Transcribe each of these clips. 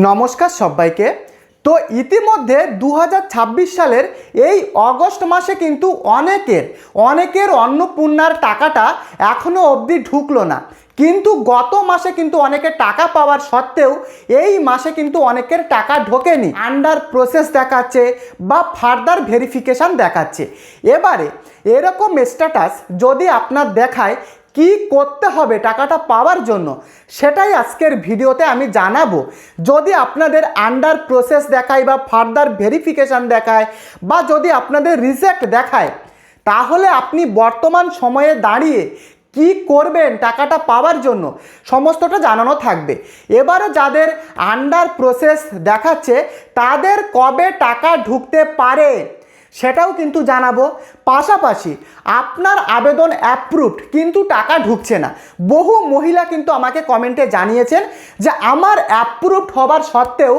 নমস্কার সবাইকে। তো ইতিমধ্যে 2026 সালের এই অগস্ট মাসে কিন্তু অনেকের অন্নপূর্ণার টাকাটা এখনও অবধি ঢুকলো না। কিন্তু গত মাসে কিন্তু অনেকের টাকা পাওয়ার সত্ত্বেও এই মাসে কিন্তু অনেকের টাকা ঢোকেনি, আন্ডার প্রসেস দেখাচ্ছে বা ফার্দার ভেরিফিকেশান দেখাচ্ছে। এবারে এরকম স্ট্যাটাস যদি আপনার দেখায় কি করতে হবে টাকাটা পাওয়ার জন্য, সেটাই আজকের ভিডিওতে আমি জানাবো। যদি আপনাদের আন্ডার প্রসেস দেখায় বা ফার্দার ভেরিফিকেশান দেখায় বা যদি আপনাদের রিজেক্ট দেখায়, তাহলে আপনি বর্তমান সময়ে দাঁড়িয়ে কি করবেন টাকাটা পাওয়ার জন্য সমস্তটা জানানো থাকবে। এবারে যাদের আন্ডার প্রসেস দেখাচ্ছে তাদের কবে টাকা ঢুকতে পারে সেটাও কিন্তু জানাবো। পাশাপাশি আপনার আবেদন অ্যাপ্রুভড কিন্তু টাকা ঢুকছে না। বহু মহিলা কিন্তু আমাকে কমেন্টে জানিয়েছেন যে আমার অ্যাপ্রুভড হবার সত্ত্বেও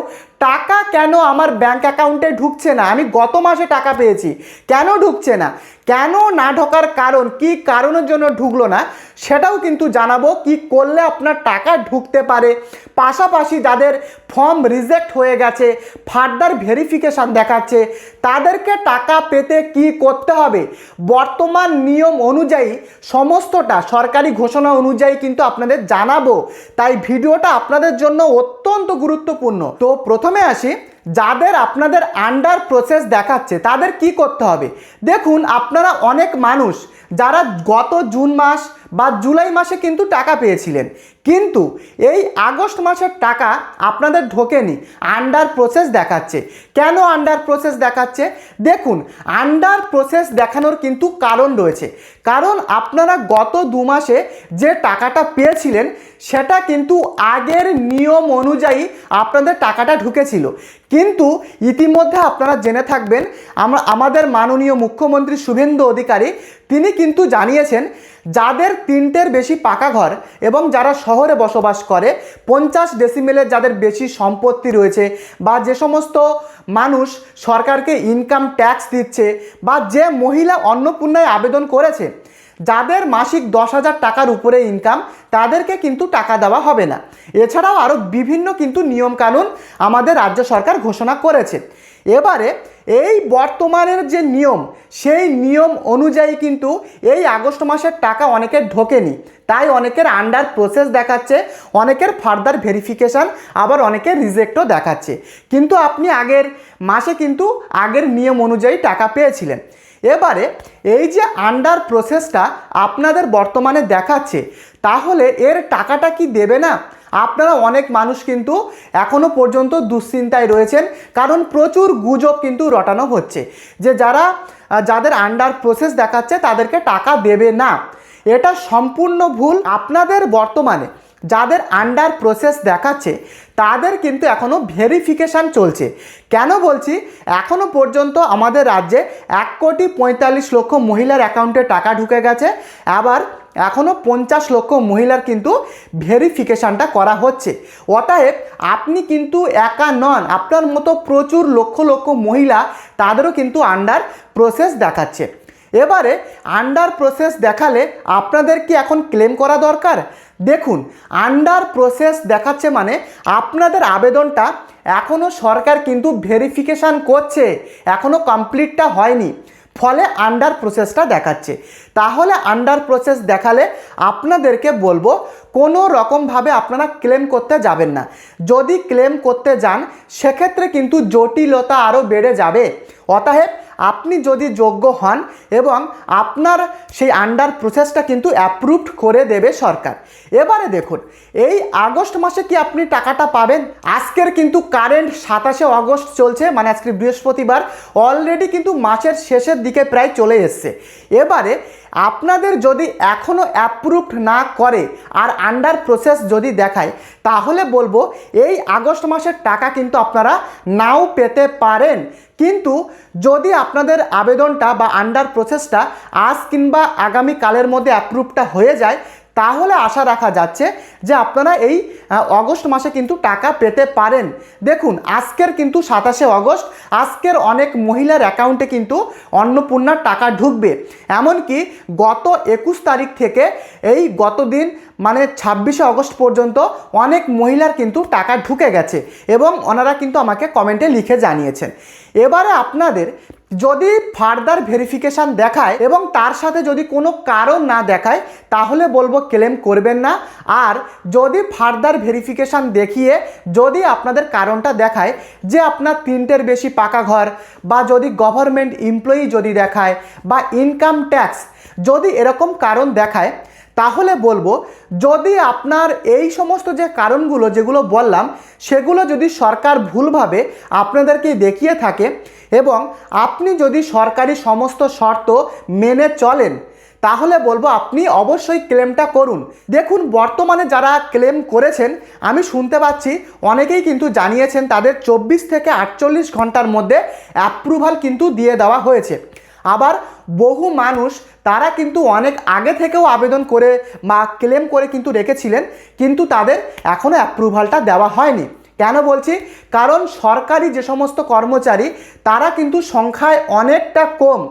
টাকা কেন আমার ব্যাংক অ্যাকাউন্টে ঢুকছে না, আমি গত মাসে টাকা পেয়েছি, কেন ঢুকছে না, কেন না ঢোকার কারণ কি, কারণের জন্য ঢুকলো না সেটাও কিন্তু জানাবো। কি করলে আপনার টাকা ঢুকতে পারে। পাশাপাশি যাদের ফর্ম রিজেক্ট হয়ে গেছে, ফার্দার ভেরিফিকেশান দেখাচ্ছে, তাদেরকে টাকা পেতে কি করতে হবে বর্তমান নিয়ম অনুযায়ী সমস্তটা সরকারি ঘোষণা অনুযায়ী কিন্তু আপনাদের জানাবো। তাই ভিডিওটা আপনাদের জন্য অত্যন্ত গুরুত্বপূর্ণ। তো প্রথমে আসি, যাদের আপনাদের আন্ডার প্রসেস দেখাচ্ছে তাদের কি করতে হবে। দেখুন, আপনারা অনেক মানুষ যারা গত জুন মাস বা জুলাই মাসে কিন্তু টাকা পেয়েছিলেন, কিন্তু এই আগস্ট মাসের টাকা আপনাদের ঢোকেনি, আন্ডার প্রসেস দেখাচ্ছে। কেন আন্ডার প্রসেস দেখাচ্ছে? দেখুন, আন্ডার প্রসেস দেখানোর কিন্তু কারণ রয়েছে। কারণ আপনারা গত দু মাসে যে টাকাটা পেয়েছিলেন সেটা কিন্তু আগের নিয়ম অনুযায়ী আপনাদের টাকাটা ঢুকেছিল। কিন্তু ইতিমধ্যে আপনারা জেনে থাকবেন, আমাদের মাননীয় মুখ্যমন্ত্রী শুভেন্দু অধিকারী তিনি কিন্তু জানিয়েছেন যাদের 3টের বেশি পাকা ঘর এবং যারা শহরে বসবাস করে, 50 ডেসিমেলের যাদের বেশি সম্পত্তি রয়েছে, বা যে সমস্ত মানুষ সরকারকে ইনকাম ট্যাক্স দিচ্ছে, বা যে মহিলা অন্নপূর্ণায় আবেদন করেছে, যাদের মাসিক 10,000 টাকার উপরে ইনকাম, তাদেরকে কিন্তু টাকা দেওয়া হবে না। এছাড়াও আরও বিভিন্ন কিন্তু নিয়মকানুন আমাদের রাজ্য সরকার ঘোষণা করেছে। এবারে এই বর্তমানের যে নিয়ম, সেই নিয়ম অনুযায়ী কিন্তু এই আগস্ট মাসের টাকা অনেকের ঢোকেনি, তাই অনেকের আন্ডার প্রসেস দেখাচ্ছে, অনেকের ফার্দার ভেরিফিকেশান, আবার অনেকের রিজেক্টও দেখাচ্ছে। কিন্তু আপনি আগের মাসে কিন্তু আগের নিয়ম অনুযায়ী টাকা পেয়েছিলেন। এবারে এই যে আন্ডার প্রসেসটা আপনাদের বর্তমানে দেখাচ্ছে, তাহলে এর টাকাটা কি দেবে না? আপনারা অনেক মানুষ কিন্তু এখনও পর্যন্ত দুশ্চিন্তায় রয়েছেন, কারণ প্রচুর গুজব কিন্তু রটানো হচ্ছে যে যাদের আন্ডার প্রসেস দেখাচ্ছে তাদেরকে টাকা দেবে না। এটা সম্পূর্ণ ভুল। আপনাদের বর্তমানে যাদের আন্ডার প্রসেস দেখাচ্ছে তাদের কিন্তু এখনও ভেরিফিকেশান চলছে। কেন বলছি? এখনও পর্যন্ত আমাদের রাজ্যে 1,45,00,000 মহিলার অ্যাকাউন্টে টাকা ঢুকে গেছে। আবার এখনও 50 লক্ষ মহিলার কিন্তু ভেরিফিকেশানটা করা হচ্ছে। অতএব আপনি কিন্তু একা নন, আপনার মতো প্রচুর লক্ষ লক্ষ মহিলা তাদেরও কিন্তু আন্ডার প্রসেস দেখাচ্ছে। এবারে আন্ডার প্রসেস দেখালে আপনাদের কি এখন ক্লেম করা দরকার? দেখুন, আন্ডার প্রসেস দেখাচ্ছে মানে আপনাদের আবেদনটা এখনও সরকার কিন্তু ভেরিফিকেশান করছে, এখনও কমপ্লিটটা হয়নি, ফলে আন্ডার প্রসেসটা দেখাচ্ছে। তাহলে আন্ডার প্রসেস দেখালে আপনাদেরকে বলবো কোনো রকমভাবে আপনারা ক্লেম করতে যাবেন না। যদি ক্লেম করতে যান সেক্ষেত্রে কিন্তু জটিলতা আরও বেড়ে যাবে। অতএব আপনি যদি যোগ্য হন এবং আপনার সেই আন্ডার প্রসেসটা কিন্তু অ্যাপ্রুভড করে দেবে সরকার। এবারে দেখুন, এই আগস্ট মাসে কি আপনি টাকাটা পাবেন? আজকের কিন্তু কারেন্ট 27শে অগস্ট চলছে, মানে আজকে বৃহস্পতিবার, অলরেডি কিন্তু মাসের শেষের দিকে প্রায় চলে এসছে। এবারে আপনাদের যদি এখনও অ্যাপ্রুভড না করে আর আন্ডার প্রসেস যদি দেখায়, তাহলে বলবো এই আগস্ট মাসের টাকা কিন্তু আপনারা নাও পেতে পারেন। কিন্তু যদি আপনাদের আবেদনটা বা আন্ডার প্রসেসটা আজ কিংবা আগামী কালের মধ্যে অ্যাপ্রুভটা হয়ে যায়, তাহলে আশা রাখা যাচ্ছে যে আপনারা এই অগস্ট মাসে কিন্তু টাকা পেতে পারেন। দেখুন আজকের কিন্তু 27শে অগস্ট, আজকের অনেক মহিলার অ্যাকাউন্টে কিন্তু অন্নপূর্ণার টাকা ঢুকবে। এমনকি গত 21 তারিখ থেকে এই গত দিন মানে 26শে অগস্ট পর্যন্ত অনেক মহিলার কিন্তু টাকা ঢুকে গেছে এবং ওনারা কিন্তু আমাকে কমেন্টে লিখে জানিয়েছেন। এবারে আপনাদের যদি ফার্দার ভেরিফিকেশান দেখায় এবং তার সাথে যদি কোনো কারণ না দেখায় তাহলে বলবো ক্লেম করবেন না। আর যদি ফার্দার ভেরিফিকেশান দেখিয়ে যদি আপনাদের কারণটা দেখায় যে আপনার 3টের বেশি পাকা ঘর, বা যদি গভর্নমেন্ট এমপ্লয়ি যদি দেখায়, বা ইনকাম ট্যাক্স যদি এরকম কারণ দেখায়, তাহলে বলবো যদি আপনার এই সমস্ত যে কারণগুলো যেগুলো বললাম সেগুলো যদি সরকার ভুলভাবে আপনাদেরকে দেখিয়ে থাকে এবং আপনি যদি সরকারি সমস্ত শর্ত মেনে চলেন তাহলে বলবো আপনি অবশ্যই ক্লেমটা করুন। দেখুন বর্তমানে যারা ক্লেম করেছেন আমি শুনতে পাচ্ছি অনেকেই কিন্তু জানিয়েছেন তাদের 24 থেকে 48 ঘন্টার মধ্যে অ্যাপ্রুভাল কিন্তু দিয়ে দেওয়া হয়েছে। আবার বহু মানুষ তারা কিন্তু অনেক আগে থেকেও আবেদন করে বা ক্লেম করে কিন্তু রেখেছিলেন, কিন্তু তাদের এখনও অ্যাপ্রুভালটা দেওয়া হয়নি। কেন বলছি? কারণ সরকারি যে সমস্ত কর্মচারী তারা কিন্তু সংখ্যায় অনেকটা কম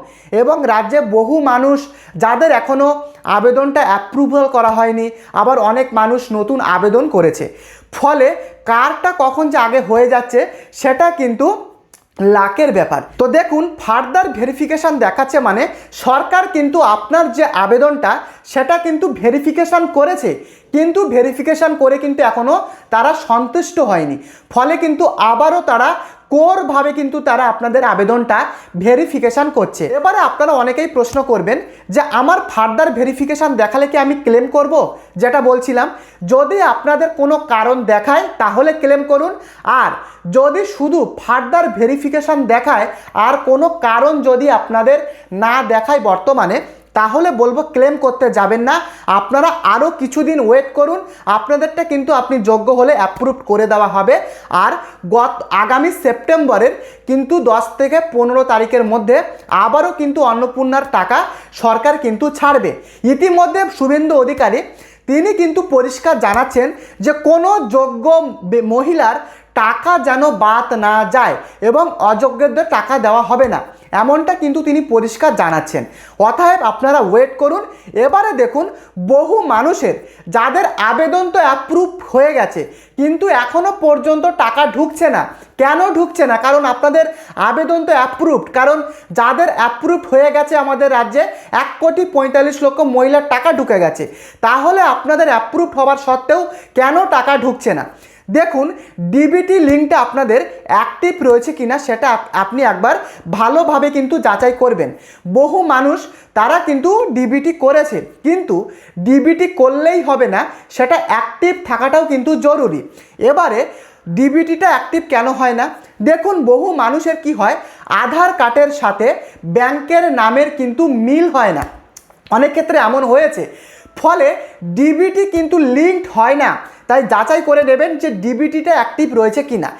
এবং রাজ্যে বহু মানুষ যাদের এখনও আবেদনটা অ্যাপ্রুভাল করা হয়নি, আবার অনেক মানুষ নতুন আবেদন করেছে। ফলে কারটা কখন যে আগে হয়ে যাচ্ছে সেটা কিন্তু লাকের ব্যাপার। তো দেখুন ফার্দার ভেরিফিকেশান দেখাচ্ছে মানে সরকার কিন্তু আপনার যে আবেদনটা সেটা কিন্তু ভেরিফিকেশান করেছে, কিন্তু ভেরিফিকেশান করে কিন্তু এখনও তারা সন্তুষ্ট হয়নি। ফলে কিন্তু আবারও তারা কোরভাবে কিন্তু তারা আপনাদের আবেদনটা ভেরিফিকেশান করছে। এবারে আপনারা অনেকেই প্রশ্ন করবেন যে আমার ফার্দার ভেরিফিকেশান দেখালে কি আমি ক্লেম করব? যেটা বলছিলাম, যদি আপনাদের কোনো কারণ দেখায় তাহলে ক্লেম করুন, আর যদি শুধু ফার্দার ভেরিফিকেশান দেখায় আর কোনো কারণ যদি আপনাদের না দেখায় বর্তমানে, তাহলে বলবো ক্লেম করতে যাবেন না। আপনারা আরও কিছুদিন ওয়েট করুন, আপনাদেরটা কিন্তু আপনি যোগ্য হলে অ্যাপ্রুভ করে দেওয়া হবে। আর আগামী সেপ্টেম্বরের কিন্তু 10 থেকে 15 তারিখের মধ্যে আবারও কিন্তু অন্নপূর্ণার টাকা সরকার কিন্তু ছাড়বে। ইতিমধ্যে শুভেন্দু অধিকারী তিনি কিন্তু পরিষ্কার জানাচ্ছেন যে কোনো যোগ্য মহিলার টাকা যেন বাদ না যায় এবং অযোগ্যদের টাকা দেওয়া হবে না, এমনটা কিন্তু তিনি পরিষ্কার জানাচ্ছেন। অতএব আপনারা ওয়েট করুন। এবারে দেখুন বহু মানুষের যাদের আবেদন তো অ্যাপ্রুভ হয়ে গেছে কিন্তু এখনও পর্যন্ত টাকা ঢুকছে না। কেন ঢুকছে না? কারণ আপনাদের আবেদন তো অ্যাপ্রুভড, কারণ যাদের অ্যাপ্রুভড হয়ে গেছে আমাদের রাজ্যে 1,45,00,000 মহিলার টাকা ঢুকে গেছে, তাহলে আপনাদের অ্যাপ্রুভড হওয়ার সত্ত্বেও কেন টাকা ঢুকছে না? দেখুন ডিবিটি লিঙ্কটা আপনাদের অ্যাক্টিভ রয়েছে কিনা সেটা আপনি একবার ভালোভাবে কিন্তু যাচাই করবেন। বহু মানুষ তারা কিন্তু ডিবিটি করেছে, কিন্তু ডিবিটি করলেই হবে না, সেটা অ্যাক্টিভ থাকাটাও কিন্তু জরুরি। এবারে ডিবিটিটা অ্যাক্টিভ কেন হয় না? দেখুন বহু মানুষের কি হয়, আধার কার্ডের সাথে ব্যাংকের নামের কিন্তু মিল হয় না, অনেক ক্ষেত্রে এমন হয়েছে। ফলে ডিবিটি কিন্তু লিঙ্কড হয় না, তাই যাচাই করে নেবেন যে ডিবিটিটা অ্যাক্টিভ রয়েছে কিনা।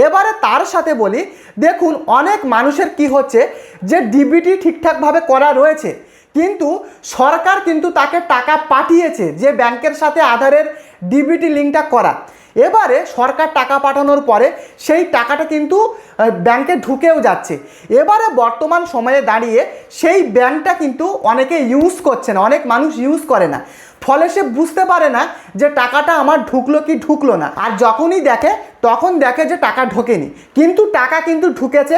এবারে তার সাথে বলি, দেখুন অনেক মানুষের কি হচ্ছে যে ডিবিটি ঠিকঠাকভাবে করা রয়েছে কিন্তু সরকার কিন্তু তাকে টাকা পাঠিয়েছে যে ব্যাংকের সাথে আধারের ডিবিটি লিঙ্কটা করা। এবারে সরকার টাকা পাঠানোর পরে সেই টাকাটা কিন্তু ব্যাংকে ঢুকেও যাচ্ছে। এবারে বর্তমান সময়ে দাঁড়িয়ে সেই ব্যাংকটা কিন্তু অনেকে ইউজ করছে না, অনেক মানুষ ইউজ করে না। ফলে সে বুঝতে পারে না যে টাকাটা আমার ঢুকলো কি ঢুকলো না, আর যখনই দেখে তখন দেখে যে টাকা ঢোকেনি, কিন্তু টাকা কিন্তু ঢুকেছে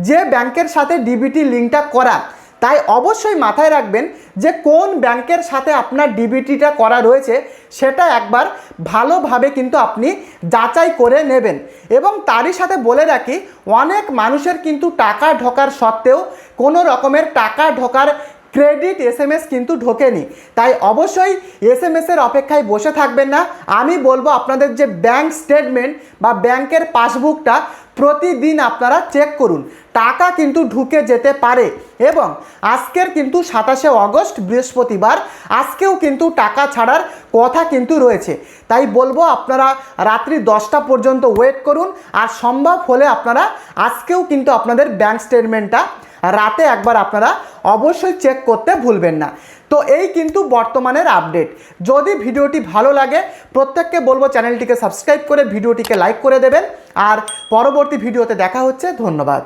যে ব্যাংকের সাথে ডিবিটি লিঙ্কটা করা। তাই অবশ্যই মাথায় রাখবেন যে কোন ব্যাংকের সাথে আপনার ডিবিটিটা করা রয়েছে সেটা একবার ভালোভাবে কিন্তু আপনি যাচাই করে নেবেন। এবং তারই সাথে বলে রাখি, অনেক মানুষের কিন্তু টাকা ঢোকার সত্ত্বেও কোনো রকমের টাকা ঢোকার ক্রেডিট SMS কিন্তু ঢোকেনি। তাই অবশ্যই SMS-এর অপেক্ষায় বসে থাকবেন না। আমি বলবো আপনাদের যে ব্যাংক স্টেটমেন্ট বা ব্যাংকের পাসবুকটা প্রতিদিন আপনারা চেক করুন, টাকা কিন্তু ঢুকে যেতে পারে। এবং আজকের কিন্তু 27শে অগস্ট বৃহস্পতিবার, আজকেও কিন্তু টাকা ছাড়ার কথা কিন্তু রয়েছে। তাই বলবো আপনারা রাত্রি 10টা পর্যন্ত ওয়েট করুন, আর সম্ভব হলে আপনারা আজকেও কিন্তু আপনাদের ব্যাংক স্টেটমেন্টটা রাতে একবার আপনারা অবশ্যই চেক করতে ভুলবেন না। তো এই কিন্তু বর্তমানের আপডেট। যদি ভিডিওটি ভালো লাগে প্রত্যেককে বলবো চ্যানেলটিকে সাবস্ক্রাইব করে ভিডিওটিকে লাইক করে দেবেন। আর পরবর্তী ভিডিওতে দেখা হচ্ছে। ধন্যবাদ।